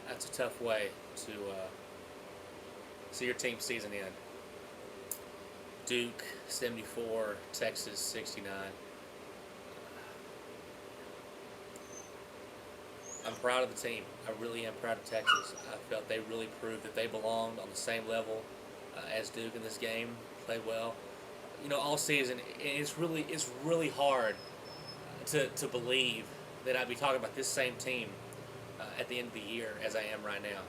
that's a tough way to see your team season end. Duke 74, Texas 69. I'm proud of the team. I really am proud of Texas. I felt they really proved that they belonged on the same level as Duke in this game. Played well. All season, it's really hard to believe that I'd be talking about this same team at the end of the year as I am right now.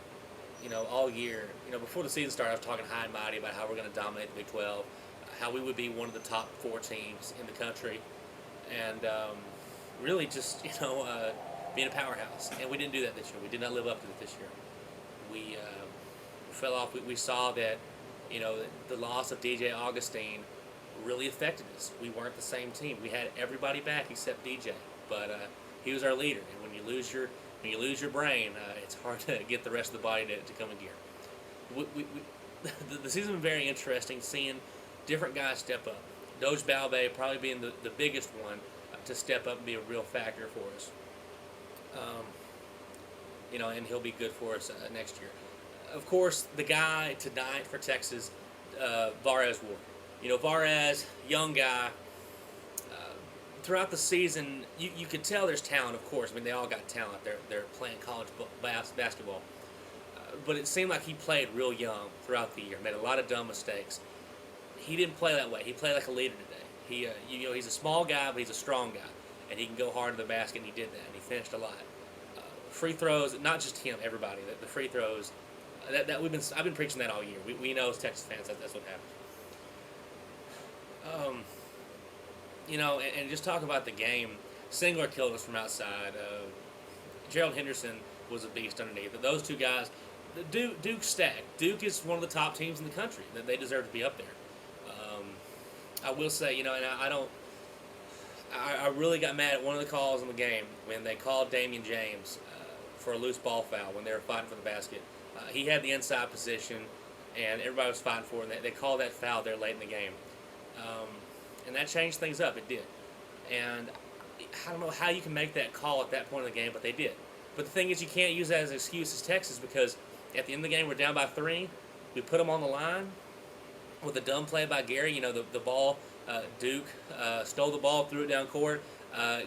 All year, before the season started, I was talking high and mighty about how we're going to dominate the Big 12, how we would be one of the top 4 teams in the country, and really just, being a powerhouse. And we didn't do that this year. We did not live up to it this year. We fell off. We saw that, the loss of DJ Augustine really affected us. We weren't the same team. We had everybody back except DJ, but he was our leader. And when you lose your brain, it's hard to get the rest of the body to come in gear. The season's been very interesting, seeing different guys step up. Doge Balbe probably being the biggest one to step up and be a real factor for us. And he'll be good for us next year. Of course, the guy tonight for Texas, Varez Ward. Varez, young guy. Throughout the season, you could tell there's talent, of course. I mean, they all got talent. They're playing college basketball. But it seemed like he played real young throughout the year. Made a lot of dumb mistakes. He didn't play that way. He played like a leader today. He's a small guy, but he's a strong guy. And he can go hard to the basket, and he did that. And he finished a lot. Free throws, not just him, everybody. The free throws, I've been preaching that all year. We know as Texas fans that's what happens. And just talk about the game. Singler killed us from outside. Gerald Henderson was a beast underneath. Those two guys, Duke stacked. Duke is one of the top teams in the country. That they deserve to be up there. I will say, and I really got mad at one of the calls in the game when they called Damian James for a loose ball foul when they were fighting for the basket. He had the inside position, and everybody was fighting for it. And they called that foul there late in the game. And that changed things up. It did. And I don't know how you can make that call at that point in the game, but they did. But the thing is, you can't use that as an excuse as Texas, because at the end of the game, we're down by 3. We put them on the line with a dumb play by Gary. The ball, Duke stole the ball, threw it down court.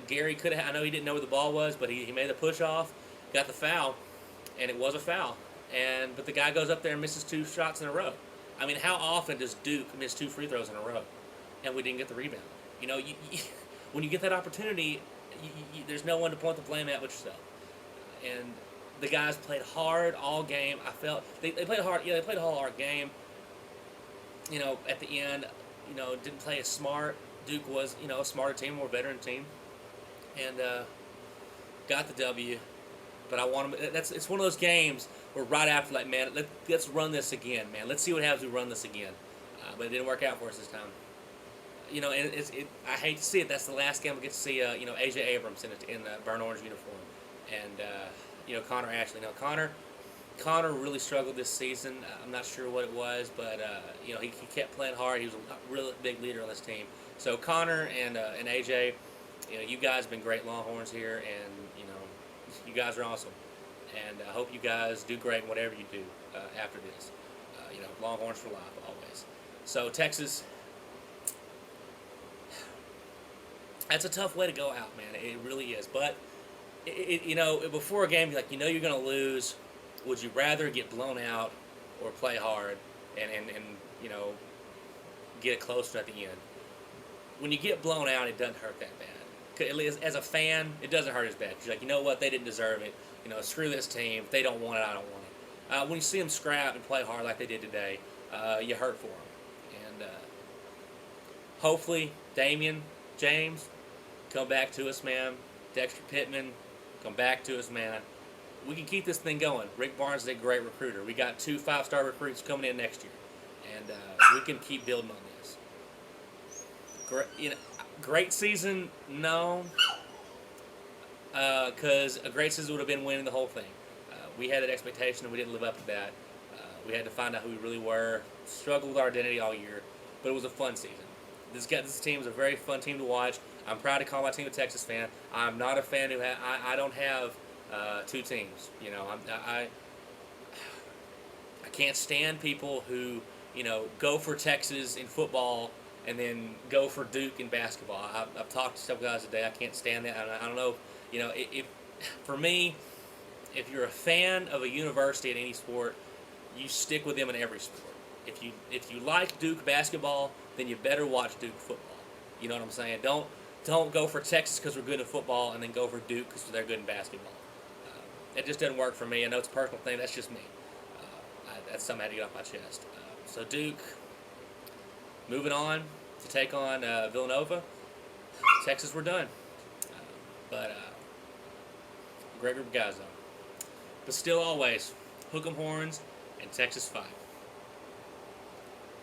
Gary could have, I know he didn't know where the ball was, but he made the push off, got the foul, and it was a foul. But the guy goes up there and misses 2 shots in a row. I mean, how often does Duke miss 2 free throws in a row? And we didn't get the rebound. When you get that opportunity, there's no one to point the blame at but yourself. And the guys played hard all game. I felt they played hard. Yeah, they played a whole hard game. At the end, didn't play as smart. Duke was, a smarter team, more veteran team, and got the W. But I want them. It's one of those games where right after, like, man, let's run this again, man. Let's see what happens if we run this again. But it didn't work out for us this time. And I hate to see it. That's the last game we get to see, AJ Abrams in a burnt orange uniform, and Connor Ashley. Now Connor really struggled this season. I'm not sure what it was, but he kept playing hard. He was a real big leader on this team. So Connor and AJ, you guys have been great Longhorns here, and you guys are awesome. And I hope you guys do great in whatever you do after this. Longhorns for life always. So Texas. That's a tough way to go out, man. It really is. But, before a game, you're you're going to lose. Would you rather get blown out or play hard and get it closer at the end? When you get blown out, it doesn't hurt that bad. As a fan, it doesn't hurt as bad. You're like, you know what? They didn't deserve it. Screw this team. If they don't want it, I don't want it. When you see them scrap and play hard like they did today, you hurt for them. And hopefully, Damian James, come back to us, man. Dexter Pittman, come back to us, man. We can keep this thing going. Rick Barnes is a great recruiter. We got 2 5-star recruits coming in next year, and we can keep building on this. Great season, no, because a great season would have been winning the whole thing. We had that expectation, and we didn't live up to that. We had to find out who we really were. Struggled with our identity all year, but it was a fun season. This team is a very fun team to watch. I'm proud to call my team a Texas fan. I'm not a fan who I don't have two teams. You know, I can't stand people who, you know, go for Texas in football and then go for Duke in basketball. I've talked to some guys today. I can't stand that. I don't know. You know, if for me, if you're a fan of a university in any sport, you stick with them in every sport. If you like Duke basketball, then you better watch Duke football. You know what I'm saying? Don't go for Texas because we're good in football, and then go for Duke because they're good in basketball. It just doesn't work for me. I know it's a personal thing. That's just me. That's something I had to get off my chest. So Duke, moving on to take on Villanova. Texas, we're done. But great group of guys, though. But still, always, hook 'em horns and Texas 5.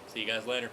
See you guys later.